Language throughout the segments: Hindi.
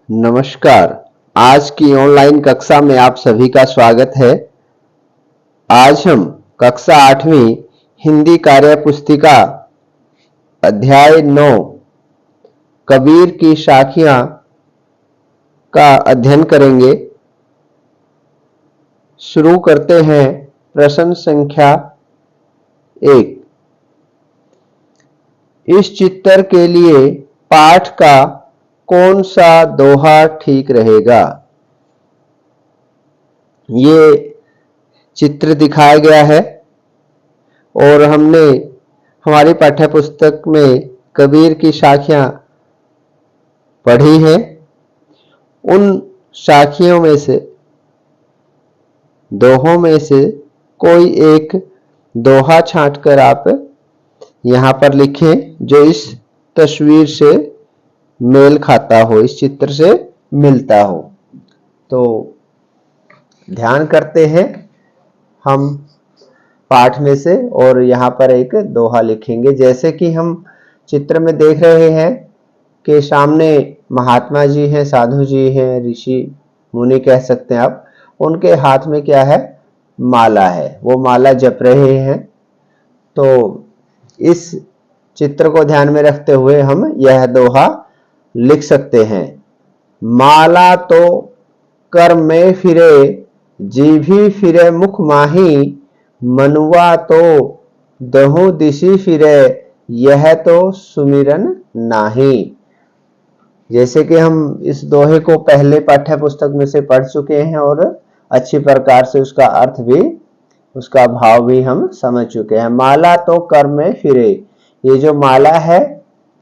नमस्कार। आज की ऑनलाइन कक्षा में आप सभी का स्वागत है। आज हम कक्षा 8वीं हिंदी कार्य पुस्तिका अध्याय 9 कबीर की साखियां का अध्ययन करेंगे। शुरू करते हैं। प्रश्न संख्या 1। इस चित्र के लिए पाठ का कौन सा दोहा ठीक रहेगा? ये चित्र दिखाया गया है और हमने हमारी पाठ्य पुस्तक में कबीर की साखियां पढ़ी हैं। उन साखियों में से दोहों में से कोई एक दोहा छांटकर आप यहाँ पर लिखें जो इस तस्वीर से मेल खाता हो, इस चित्र से मिलता हो। तो ध्यान करते हैं हम पाठ में से और यहाँ पर एक दोहा लिखेंगे। जैसे कि हम चित्र में देख रहे हैं कि सामने महात्मा जी हैं, साधु जी हैं, ऋषि मुनि कह सकते हैं आप। उनके हाथ में क्या है? माला है। वो माला जप रहे हैं। तो इस चित्र को ध्यान में रखते हुए हम यह दोहा लिख सकते हैं। माला तो कर में फिरे, जीभी फिरे मुख माही, मनुआ तो दहु दिशि फिरे, यह तो सुमिरन नाही। जैसे कि हम इस दोहे को पहले पाठ्य पुस्तक में से पढ़ चुके हैं और अच्छी प्रकार से उसका अर्थ भी, उसका भाव भी हम समझ चुके हैं। माला तो कर में फिरे, ये जो माला है,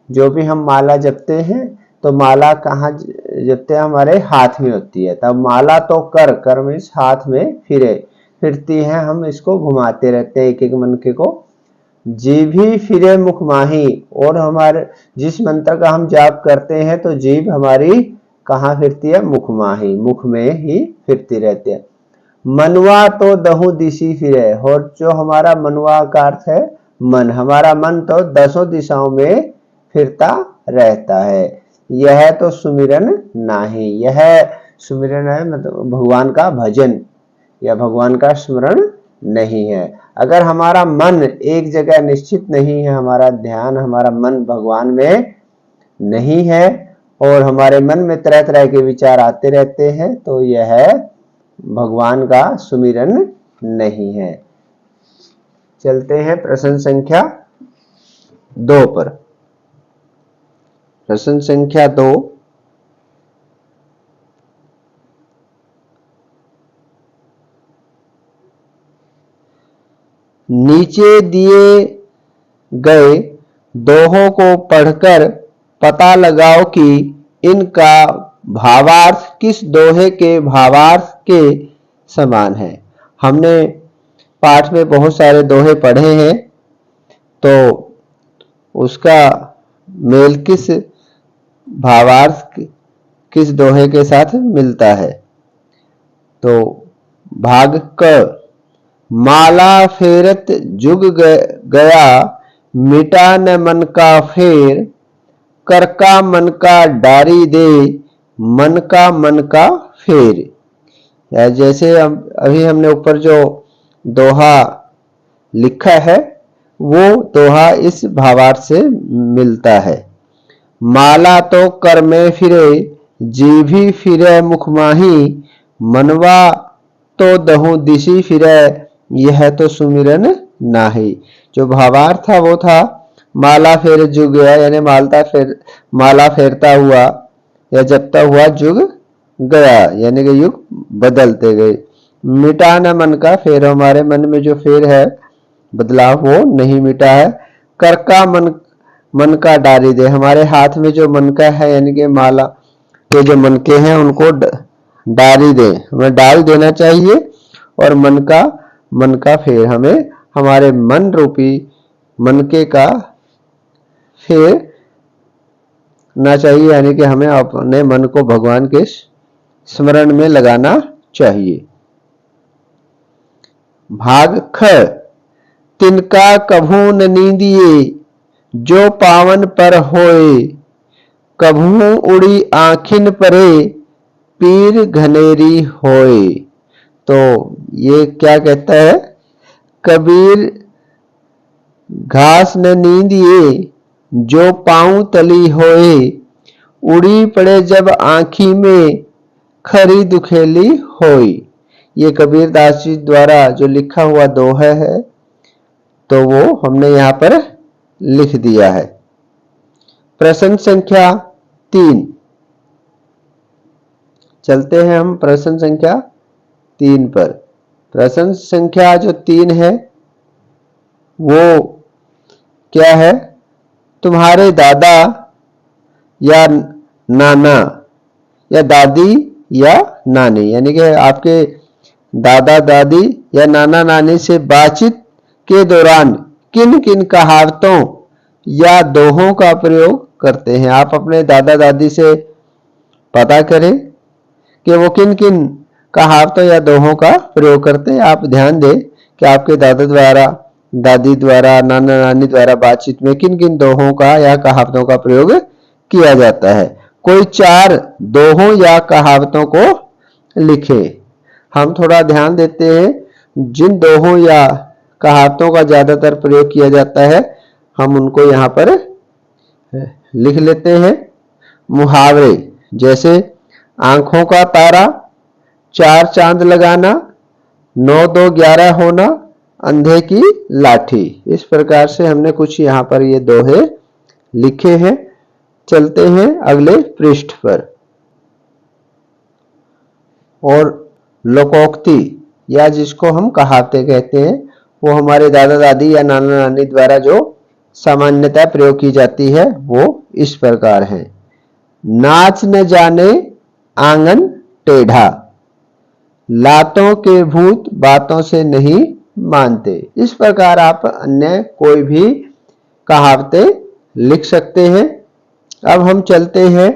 जो भी हम माला जपते हैं तो माला कहाँ जपते हैं? हमारे हाथ में होती है। तब माला तो कर में इस हाथ में फिरती है। हम इसको घुमाते रहते हैं एक एक मनके को। जीभी फिरे मुख माही, और हमारे जिस मंत्र का हम जाप करते हैं तो जीभ हमारी कहाँ फिरती है? मुख माही, मुख में ही फिरती रहती है। मनवा तो दहु दिशि फिरे, और जो हमारा मनवा का अर्थ है मन, हमारा मन तो दसों दिशाओं में फिरता रहता है। यह तो सुमिरन नाही, यह सुमिरन है मतलब भगवान का भजन या भगवान का स्मरण नहीं है। अगर हमारा मन एक जगह निश्चित नहीं है, हमारा ध्यान, हमारा मन भगवान में नहीं है और हमारे मन में तरह तरह के विचार आते रहते हैं, तो यह भगवान का सुमिरन नहीं है। चलते हैं प्रश्न संख्या 2 पर। प्रश्न संख्या 2। नीचे दिए गए दोहों को पढ़कर पता लगाओ कि इनका भावार्थ किस दोहे के भावार्थ के समान है। हमने पाठ में बहुत सारे दोहे पढ़े हैं, तो उसका मेल किस भावार्थ किस दोहे के साथ मिलता है? तो भाग क, माला फेरत जुग गया, मिटा न मन का फेर, कर का मन का डारी दे, मन का फेर। या जैसे अभी हमने ऊपर जो दोहा लिखा है वो दोहा इस भावार्थ से मिलता है। माला तो कर में फिरे, जीभी फिरे मुख माही, मनवा तो दहु दिशि फिरे, यह तो सुमिरन नाही। जो भावार्थ था वो था माला फेर जुग गया, यानी माला फेरता हुआ या जपता हुआ जुग गया, यानी कि युग बदलते गए। मिटा न मन का फेर, हमारे मन में जो फेर है, बदलाव, वो नहीं मिटा है। कर का मन का डारी दे, हमारे हाथ में जो मनका है यानी कि माला के जो मनके हैं उनको डारी दे, हमें डाल देना चाहिए। और मन का फेर, हमें हमारे मन रूपी मनके का फेर ना चाहिए, यानी कि हमें अपने मन को भगवान के स्मरण में लगाना चाहिए। भाग ख, तिनका कभू न नींदिए, जो पावन पर होए, कभू उड़ी आँखिन परे पीर घनेरी होए। तो ये क्या कहता है, कबीर घास न नींदिए जो पाँव तली होए, उड़ी पड़े जब आँखी में खरी दुखेली होई। ये कबीरदास जी द्वारा जो लिखा हुआ दोहा है, तो वो हमने यहाँ पर लिख दिया है। प्रश्न संख्या 3 चलते हैं हम प्रश्न संख्या 3 पर। प्रश्न संख्या जो 3 है वो क्या है, तुम्हारे दादा या नाना या दादी या नानी, यानी कि आपके दादा दादी या नाना नानी से बातचीत के दौरान किन किन कहावतों या दोहों का प्रयोग करते हैं। आप अपने दादा दादी से पता करें कि वो किन किन कहावतों या दोहों का प्रयोग करते हैं। आप ध्यान दें कि आपके दादा द्वारा, दादी द्वारा, नाना नानी द्वारा बातचीत में किन किन दोहों का या कहावतों का प्रयोग किया जाता है। कोई 4 दोहों या कहावतों को लिखे। हम थोड़ा ध्यान देते हैं जिन दोहों या कहावतों का ज्यादातर प्रयोग किया जाता है, हम उनको यहाँ पर लिख लेते हैं। मुहावरे जैसे आंखों का तारा, 4 चांद लगाना, 9 2 11 होना, अंधे की लाठी। इस प्रकार से हमने कुछ यहाँ पर ये दोहे लिखे हैं। चलते हैं अगले पृष्ठ पर। और लोकोक्ति या जिसको हम कहावतें कहते हैं, वो हमारे दादा दादी या नाना नानी द्वारा जो सामान्यतः प्रयोग की जाती है वो इस प्रकार है। नाच न जाने आंगन टेढ़ा, लातों के भूत बातों से नहीं मानते। इस प्रकार आप अन्य कोई भी कहावतें लिख सकते हैं। अब हम चलते हैं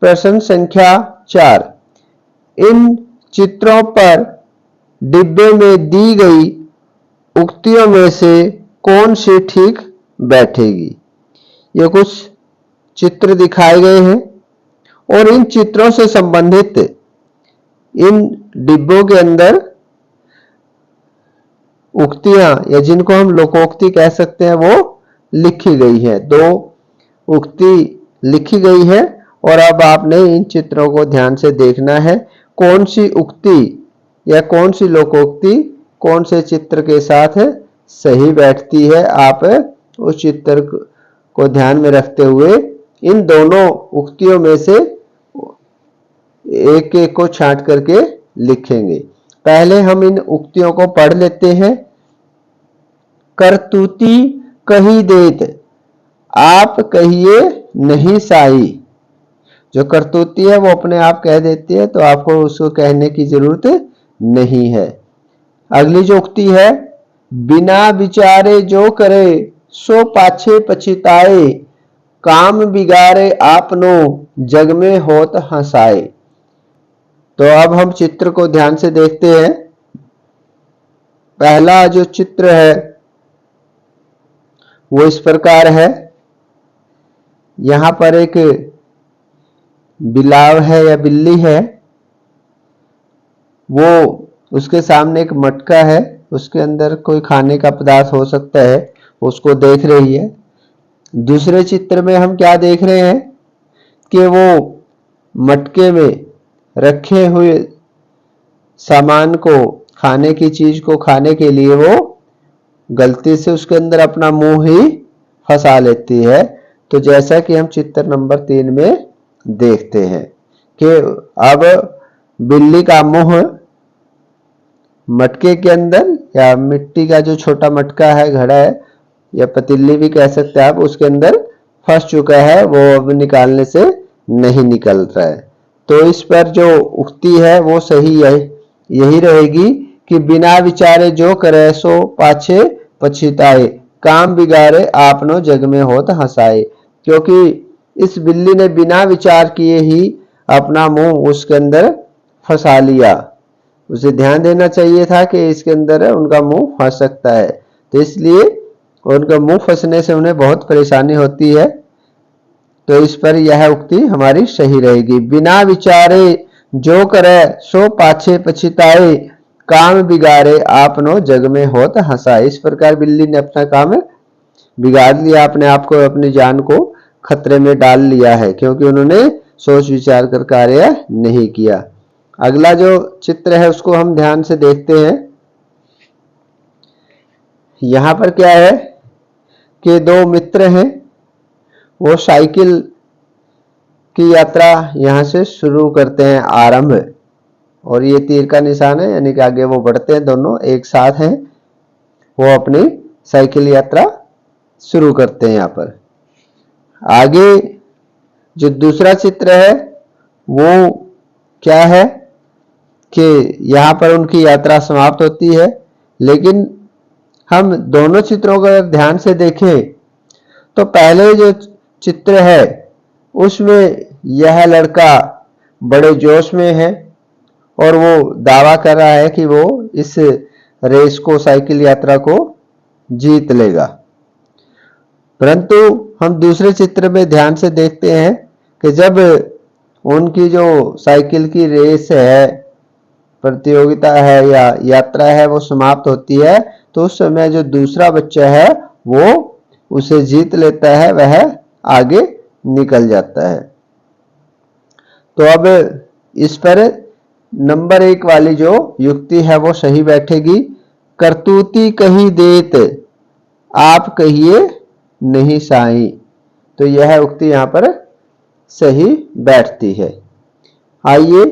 प्रश्न संख्या 4। इन चित्रों पर डिब्बे में दी गई उक्तियों में से कौन सी ठीक बैठेगी। ये कुछ चित्र दिखाए गए हैं और इन चित्रों से संबंधित इन डिब्बों के अंदर उक्तियां या जिनको हम लोकोक्ति कह सकते हैं वो लिखी गई है। 2 उक्ति लिखी गई है और अब आपने इन चित्रों को ध्यान से देखना है कौन सी उक्ति या कौन सी लोकोक्ति कौन से चित्र के साथ सही बैठती है। आप उस चित्र को ध्यान में रखते हुए इन दोनों उक्तियों में से एक एक को छांट करके लिखेंगे। पहले हम इन उक्तियों को पढ़ लेते हैं। करतूती कही देत आप कहिए नहीं साई। जो करतूती है वो अपने आप कह देती है, तो आपको उसको कहने की जरूरत नहीं है। अगली जो उक्ति है, बिना विचारे जो करे सो पाछे पछिताए, काम बिगाड़े आपनो जग में होत हंसाए। तो अब हम चित्र को ध्यान से देखते हैं। पहला जो चित्र है वो इस प्रकार है। यहां पर एक बिलाव है या बिल्ली है, वो उसके सामने एक मटका है, उसके अंदर कोई खाने का पदार्थ हो सकता है, उसको देख रही है। दूसरे चित्र में हम क्या देख रहे हैं कि वो मटके में रखे हुए सामान को, खाने की चीज को खाने के लिए वो गलती से उसके अंदर अपना मुंह ही फंसा लेती है। तो जैसा कि हम चित्र नंबर 3 में देखते हैं कि अब बिल्ली का मुंह मटके के अंदर या मिट्टी का जो छोटा मटका है, घड़ा है या पतीली भी कह सकते हैं आप, उसके अंदर फंस चुका है, वो अब निकालने से नहीं निकल रहा है। तो इस पर जो उक्ति है वो सही है, यही रहेगी कि बिना विचारे जो करे सो पाछे पछिताए, काम बिगाड़े आपनो जग में होत हंसाए। क्योंकि इस बिल्ली ने बिना विचार किए ही अपना मुंह उसके अंदर फंसा लिया। उसे ध्यान देना चाहिए था कि इसके अंदर उनका मुंह फंस सकता है, तो इसलिए उनका मुंह फंसने से उन्हें बहुत परेशानी होती है। तो इस पर यह उक्ति हमारी सही रहेगी। बिना विचारे जो करे सो पाछे पछताए, काम बिगाड़े आपनो जग में होत हंसाए। इस प्रकार बिल्ली ने अपना काम बिगाड़ लिया, अपने आप को, अपनी जान को खतरे में डाल लिया है, क्योंकि उन्होंने सोच विचार कर कार्य नहीं किया। अगला जो चित्र है उसको हम ध्यान से देखते हैं। यहां पर क्या है कि दो मित्र हैं, वो साइकिल की यात्रा यहां से शुरू करते हैं, आरंभ, और ये तीर का निशान है, यानी कि आगे वो बढ़ते हैं, दोनों एक साथ हैं, वो अपनी साइकिल यात्रा शुरू करते हैं। यहां पर आगे जो दूसरा चित्र है वो क्या है कि यहां पर उनकी यात्रा समाप्त होती है। लेकिन हम दोनों चित्रों को अगर ध्यान से देखें तो पहले जो चित्र है उसमें यह लड़का बड़े जोश में है और वो दावा कर रहा है कि वो इस रेस को, साइकिल यात्रा को जीत लेगा। परंतु हम दूसरे चित्र में ध्यान से देखते हैं कि जब उनकी जो साइकिल की रेस है, प्रतियोगिता है या यात्रा है, वो समाप्त होती है, तो उस समय जो दूसरा बच्चा है वो उसे जीत लेता है, वह आगे निकल जाता है। तो अब इस पर नंबर 1 वाली जो युक्ति है वो सही बैठेगी। करतूती कही देत आप कहिए नहीं साई, तो यह उक्ति यहां पर सही बैठती है। आइए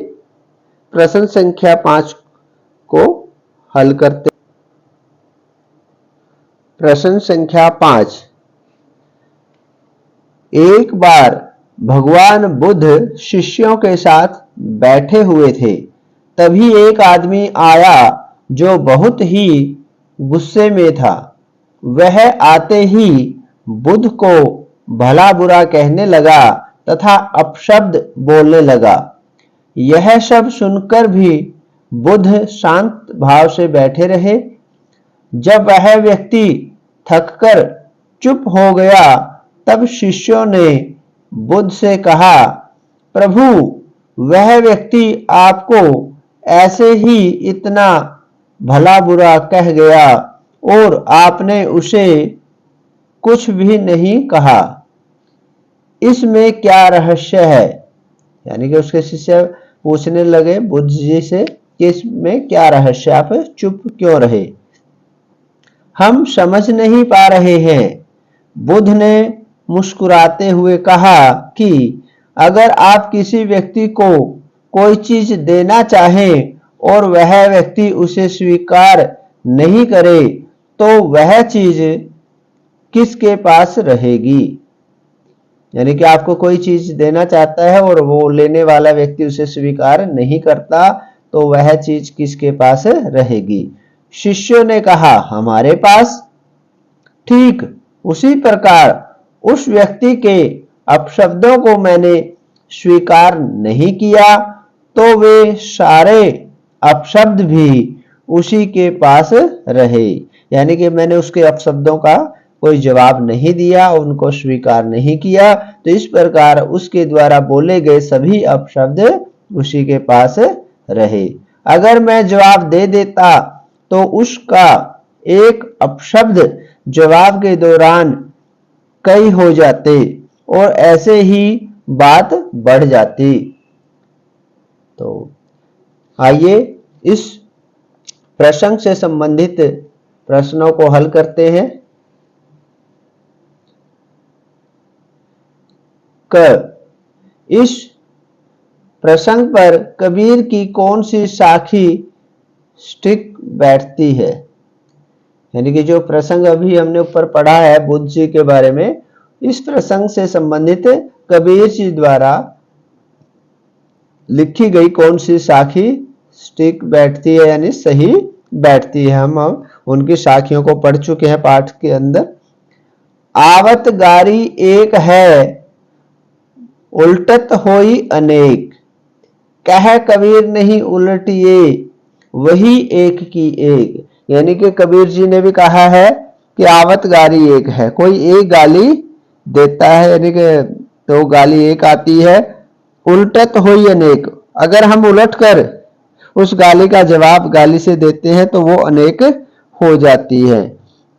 प्रश्न संख्या 5 को हल करते। प्रश्न संख्या 5, एक बार भगवान बुद्ध शिष्यों के साथ बैठे हुए थे, तभी एक आदमी आया जो बहुत ही गुस्से में था। वह आते ही बुद्ध को भला बुरा कहने लगा तथा अपशब्द बोलने लगा। यह सब सुनकर भी बुद्ध शांत भाव से बैठे रहे। जब वह व्यक्ति थककर चुप हो गया तब शिष्यों ने बुद्ध से कहा, प्रभु, वह व्यक्ति आपको ऐसे ही इतना भला बुरा कह गया और आपने उसे कुछ भी नहीं कहा, इसमें क्या रहस्य है? यानी कि उसके शिष्य पूछने लगे बुद्ध जी से कि इसमें क्या रहस्य, आप चुप क्यों रहे, हम समझ नहीं पा रहे हैं। बुद्ध ने मुस्कुराते हुए कहा कि अगर आप किसी व्यक्ति को कोई चीज देना चाहें और वह व्यक्ति उसे स्वीकार नहीं करे तो वह चीज किसके पास रहेगी? यानी कि आपको कोई चीज देना चाहता है और वो लेने वाला व्यक्ति उसे स्वीकार नहीं करता तो वह चीज किसके पास रहेगी? शिष्यों ने कहा, हमारे पास। ठीक उसी प्रकार उस व्यक्ति के अपशब्दों को मैंने स्वीकार नहीं किया तो वे सारे अपशब्द भी उसी के पास रहे। यानी कि मैंने उसके अपशब्दों का कोई जवाब नहीं दिया, उनको स्वीकार नहीं किया, तो इस प्रकार उसके द्वारा बोले गए सभी अपशब्द उसी के पास रहे। अगर मैं जवाब दे देता तो उसका एक अपशब्द जवाब के दौरान कई हो जाते और ऐसे ही बात बढ़ जाती। तो आइए इस प्रसंग से संबंधित प्रश्नों को हल करते हैं। इस प्रसंग पर कबीर की कौन सी साखी स्टिक बैठती है? यानी कि जो प्रसंग अभी हमने ऊपर पढ़ा है बुद्ध जी के बारे में, इस प्रसंग से संबंधित कबीर जी द्वारा लिखी गई कौन सी साखी स्टिक बैठती है, यानी सही बैठती है। हम उनकी साखियों को पढ़ चुके हैं पाठ के अंदर। आवत गारी एक है उल्टत होई अनेक, कह कबीर नहीं उलटिए वही एक की एक। यानी कि कबीर जी ने भी कहा है कि आवत गारी एक है, कोई एक गाली देता है, यानी कि तो गाली एक आती है। उल्टत होई अनेक, अगर हम उलट कर उस गाली का जवाब गाली से देते हैं तो वो अनेक हो जाती है।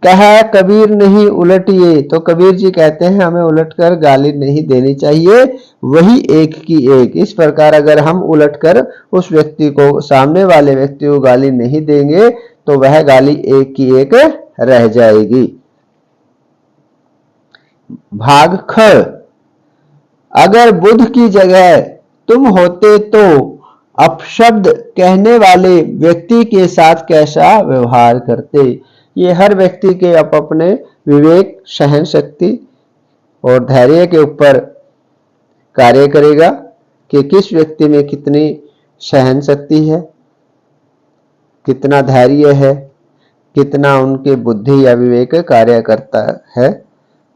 कहा कबीर नहीं उलटिए, तो कबीर जी कहते हैं हमें उलटकर गाली नहीं देनी चाहिए, वही एक की एक। इस प्रकार अगर हम उलटकर उस व्यक्ति को, सामने वाले व्यक्ति को गाली नहीं देंगे तो वह गाली एक की एक रह जाएगी। भाग ख, अगर बुध की जगह तुम होते तो अपशब्द कहने वाले व्यक्ति के साथ कैसा व्यवहार करते। ये हर व्यक्ति के अपने विवेक, सहन शक्ति और धैर्य के ऊपर कार्य करेगा कि किस व्यक्ति में कितनी सहन शक्ति है, कितना धैर्य है, कितना उनके बुद्धि या विवेक कार्य करता है,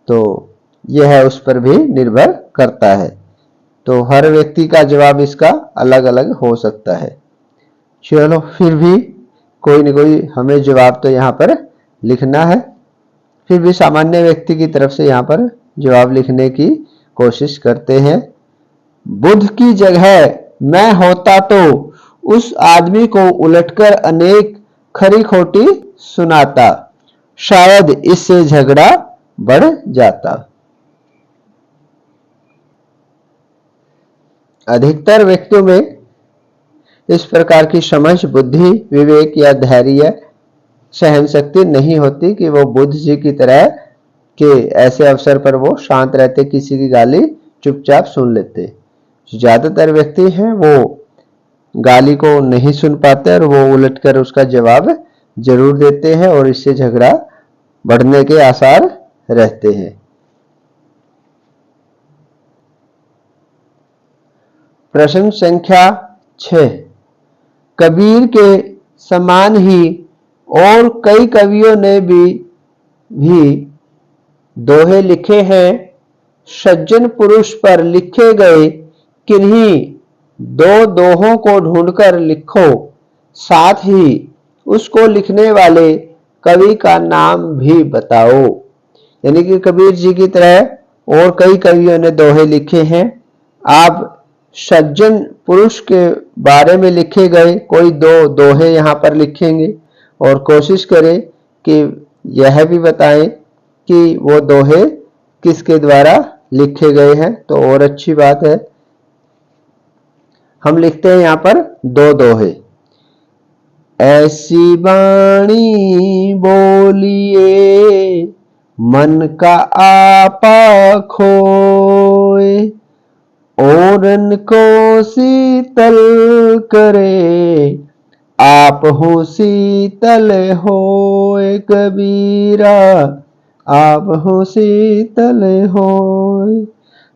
तो यह उस पर भी निर्भर करता है। तो हर व्यक्ति का जवाब इसका अलग अलग हो सकता है। चलो फिर भी कोई न कोई हमें जवाब तो यहाँ पर लिखना है। फिर भी सामान्य व्यक्ति की तरफ से यहाँ पर जवाब लिखने की कोशिश करते हैं। बुध की जगह मैं होता तो उस आदमी को उलटकर अनेक खरी खोटी सुनाता, शायद इससे झगड़ा बढ़ जाता। अधिकतर व्यक्तियों में इस प्रकार की समझ, बुद्धि, विवेक या धैर्य, सहन शक्ति नहीं होती कि वो बुद्ध जी की तरह के ऐसे अवसर पर वो शांत रहते, किसी की गाली चुपचाप सुन लेते। ज्यादातर व्यक्ति हैं वो गाली को नहीं सुन पाते और वो उलटकर उसका जवाब जरूर देते हैं और इससे झगड़ा बढ़ने के आसार रहते हैं। प्रश्न संख्या 6, कबीर के समान ही और कई कवियों ने भी दोहे लिखे हैं। सज्जन पुरुष पर लिखे गए किन्हीं दो दोहों को ढूंढकर लिखो, साथ ही उसको लिखने वाले कवि का नाम भी बताओ। यानी कि कबीर जी की तरह और कई कवियों ने दोहे लिखे हैं। आप सज्जन पुरुष के बारे में लिखे गए कोई दो दोहे यहाँ पर लिखेंगे और कोशिश करें कि यह भी बताएं कि वो दोहे किसके द्वारा लिखे गए हैं, तो और अच्छी बात है। हम लिखते हैं यहाँ पर दो दोहे। ऐसी वाणी बोलिए मन का आपा खोए, औरन को शीतल करे आप हो शीतल होए कबीरा, आप हो शीतल होए।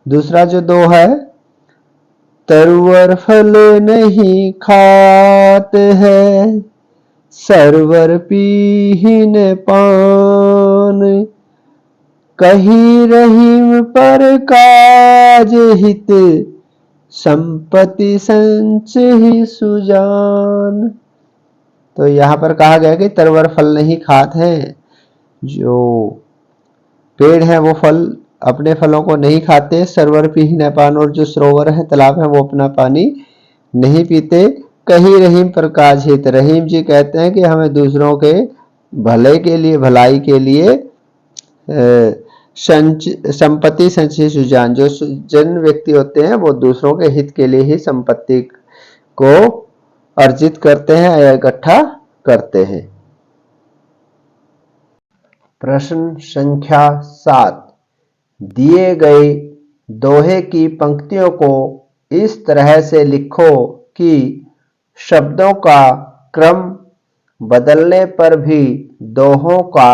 दूसरा जो दोहा है, तरुवर फल नहीं खाते हैं सरवर पीहिन पान, कही रहीम पर काज हित संपत्ति संचय सुजान। तो यहाँ पर कहा गया कि तरवर फल नहीं खाते हैं, जो पेड़ है वो फल अपने फलों को नहीं खाते, सरवर पीहिन पान, और जो सरोवर है, तालाब है, वो अपना पानी नहीं पीते। कहीं रहीम पर काज हित, रहीम जी कहते हैं कि हमें दूसरों के भले के लिए, भलाई के लिए संपत्ति संचय सुजान, जो जन व्यक्ति होते हैं वो दूसरों के हित के लिए ही संपत्ति को अर्जित करते हैं या इकट्ठा करते हैं। प्रश्न संख्या 7, दिए गए दोहे की पंक्तियों को इस तरह से लिखो कि शब्दों का क्रम बदलने पर भी दोहों का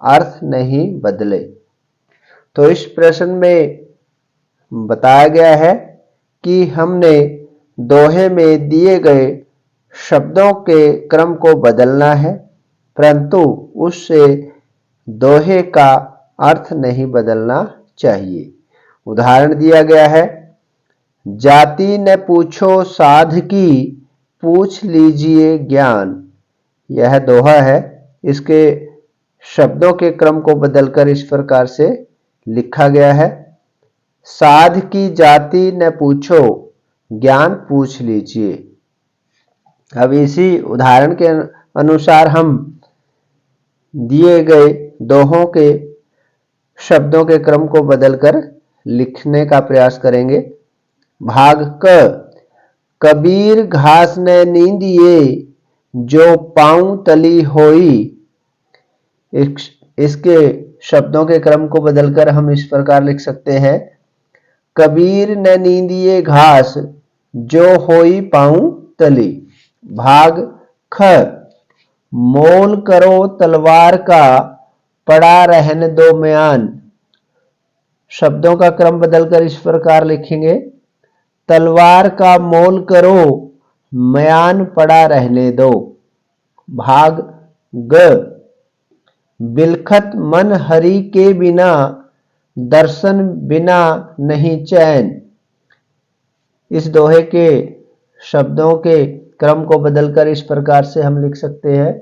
अर्थ नहीं बदले। तो इस प्रश्न में बताया गया है कि हमने दोहे में दिए गए शब्दों के क्रम को बदलना है, परंतु उससे दोहे का अर्थ नहीं बदलना चाहिए। उदाहरण दिया गया है, जाति न पूछो साध की पूछ लीजिए ज्ञान। यह दोहा है, इसके शब्दों के क्रम को बदलकर इस प्रकार से लिखा गया है, साध की जाति न पूछो, ज्ञान पूछ लीजिए। अब इसी उदाहरण के अनुसार हम दिए गए दोहों के शब्दों के क्रम को बदलकर लिखने का प्रयास करेंगे। भाग क, कबीर घास न नींदिए, जो पाँव तली होई। इसके शब्दों के क्रम को बदलकर हम इस प्रकार लिख सकते हैं, कबीर न नींदिए घास, जो होई पाँव तली। भाग ख, मोल करो तलवार का, पड़ा रहने दो म्यान। शब्दों का क्रम बदलकर इस प्रकार लिखेंगे, तलवार का मोल करो, म्यान पड़ा रहने दो। भाग ग, बिलखत मन हरि के बिना, दर्शन बिना नहीं चैन। इस दोहे के शब्दों के क्रम को बदलकर इस प्रकार से हम लिख सकते हैं,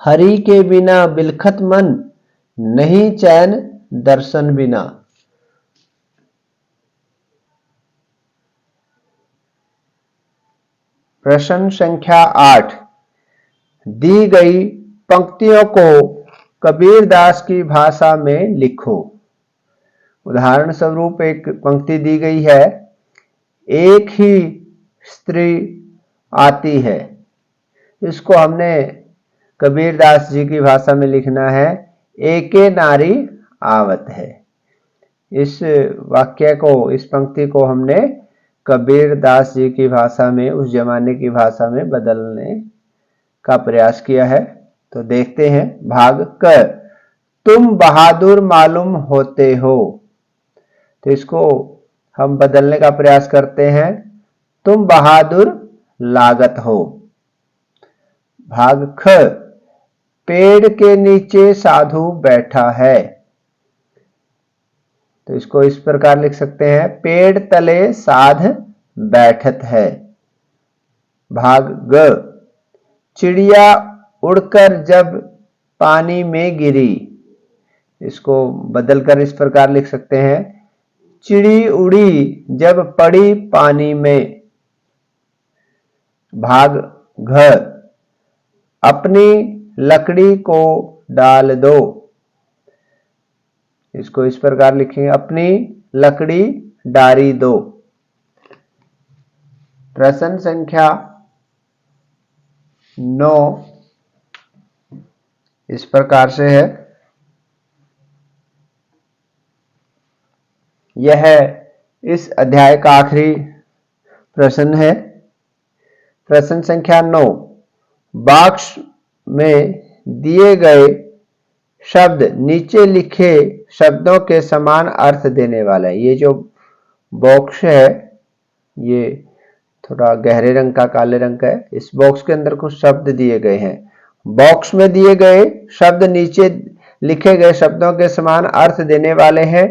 हरि के बिना बिलखत मन, नहीं चैन दर्शन बिना। प्रश्न संख्या 8, दी गई पंक्तियों को कबीरदास की भाषा में लिखो। उदाहरण स्वरूप एक पंक्ति दी गई है, एक ही स्त्री आती है। इसको हमने कबीरदास जी की भाषा में लिखना है, एके नारी आवत है। इस वाक्य को, इस पंक्ति को हमने कबीरदास जी की भाषा में, उस जमाने की भाषा में बदलने का प्रयास किया है। तो देखते हैं। भाग क, तुम बहादुर मालूम होते हो। तो इसको हम बदलने का प्रयास करते हैं, तुम बहादुर लागत हो। भाग ख, पेड़ के नीचे साधु बैठा है। तो इसको इस प्रकार लिख सकते हैं, पेड़ तले साध बैठत है। भाग ग, चिड़िया उड़कर जब पानी में गिरी। इसको बदलकर इस प्रकार लिख सकते हैं, चिड़ी उड़ी जब पड़ी पानी में। भाग घ, अपनी लकड़ी को डाल दो। इसको इस प्रकार लिखेंगे, अपनी लकड़ी डारी दो। प्रश्न संख्या 9 इस प्रकार से है, यह इस अध्याय का आखिरी प्रश्न है। प्रश्न संख्या 9, बॉक्स में दिए गए शब्द नीचे लिखे शब्दों के समान अर्थ देने वाला है। ये जो बॉक्स है, ये थोड़ा गहरे रंग का, काले रंग का है। इस बॉक्स के अंदर कुछ शब्द दिए गए हैं। बॉक्स में दिए गए शब्द नीचे लिखे गए शब्दों के समान अर्थ देने वाले हैं।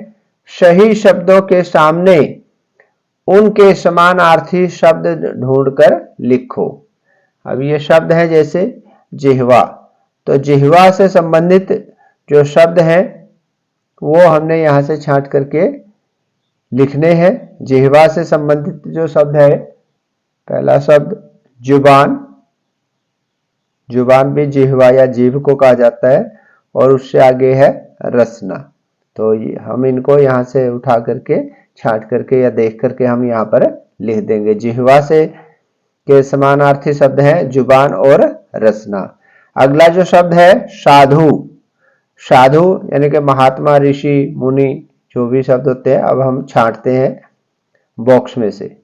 सही शब्दों के सामने उनके समानार्थी शब्द ढूंढकर लिखो। अब ये शब्द है जैसे जिह्वा, तो जिह्वा से संबंधित जो शब्द हैं वो हमने यहां से छांट करके लिखने हैं। जिह्वा से संबंधित जो शब्द है, पहला शब्द जुबान। जुबान भी जिह्वा या जीभ को कहा जाता है, और उससे आगे है रसना। तो हम इनको यहां से उठा करके, छांट करके या देख करके हम यहाँ पर लिख देंगे। जिह्वा से के समानार्थी शब्द हैं जुबान और रसना। अगला जो शब्द है साधु। साधु यानी कि महात्मा, ऋषि, मुनि, जो भी शब्द होते हैं। अब हम छांटते हैं बॉक्स में से,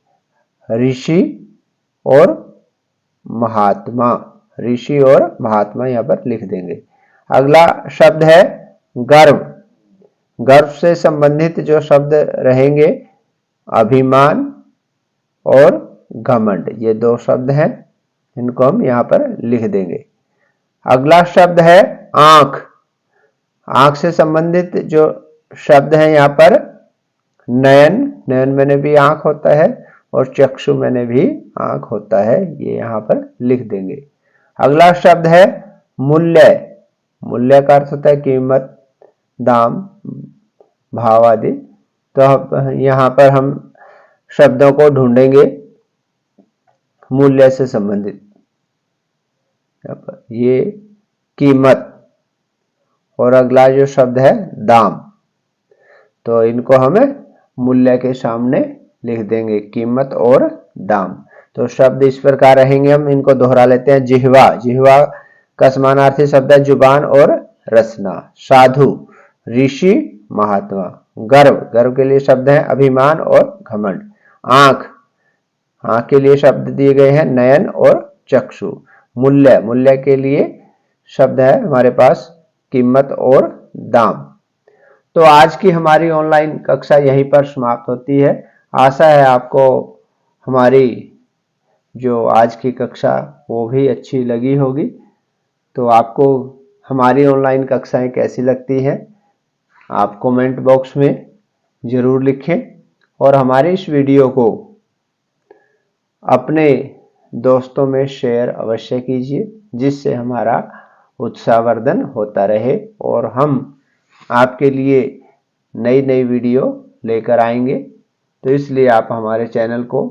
ऋषि और महात्मा। ऋषि और महात्मा यहाँ पर लिख देंगे। अगला शब्द है गर्व। गर्व से संबंधित जो शब्द रहेंगे, अभिमान और घमंड, ये दो शब्द हैं, इनको हम यहाँ पर लिख देंगे। अगला शब्द है आंख। आंख से संबंधित जो शब्द हैं यहाँ पर नयन। नयन मैंने भी आंख होता है, और चक्षु मैंने भी आंख होता है, ये यहाँ पर लिख देंगे। अगला शब्द है मूल्य। मूल्य का अर्थ होता है कीमत, दाम, भाव आदि। तो यहाँ पर हम शब्दों को ढूंढेंगे मूल्य से संबंधित। ये कीमत और अगला जो शब्द है दाम, तो इनको हमें मूल्य के सामने लिख देंगे, कीमत और दाम। तो शब्द इस प्रकार रहेंगे, हम इनको दोहरा लेते हैं। जिह्वा, जिह्वा का समानार्थी शब्द है जुबान और रसना। साधु, ऋषि, महात्मा। गर्व, गर्व के लिए शब्द है अभिमान और घमंड। आंख, आंख के लिए शब्द दिए गए हैं नयन और चक्षु। मूल्य, मूल्य के लिए शब्द है हमारे पास कीमत और दाम। तो आज की हमारी ऑनलाइन कक्षा यहीं पर समाप्त होती है। आशा है आपको हमारी जो आज की कक्षा वो भी अच्छी लगी होगी। तो आपको हमारी ऑनलाइन कक्षाएं कैसी लगती हैं आप कमेंट बॉक्स में ज़रूर लिखें, और हमारे इस वीडियो को अपने दोस्तों में शेयर अवश्य कीजिए, जिससे हमारा उत्साहवर्धन होता रहे और हम आपके लिए नई नई वीडियो लेकर आएंगे। तो इसलिए आप हमारे चैनल को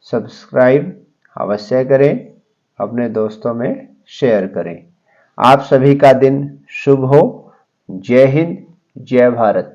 सब्सक्राइब अवश्य करें, अपने दोस्तों में शेयर करें। आप सभी का दिन शुभ हो। जय हिंद, जय भारत।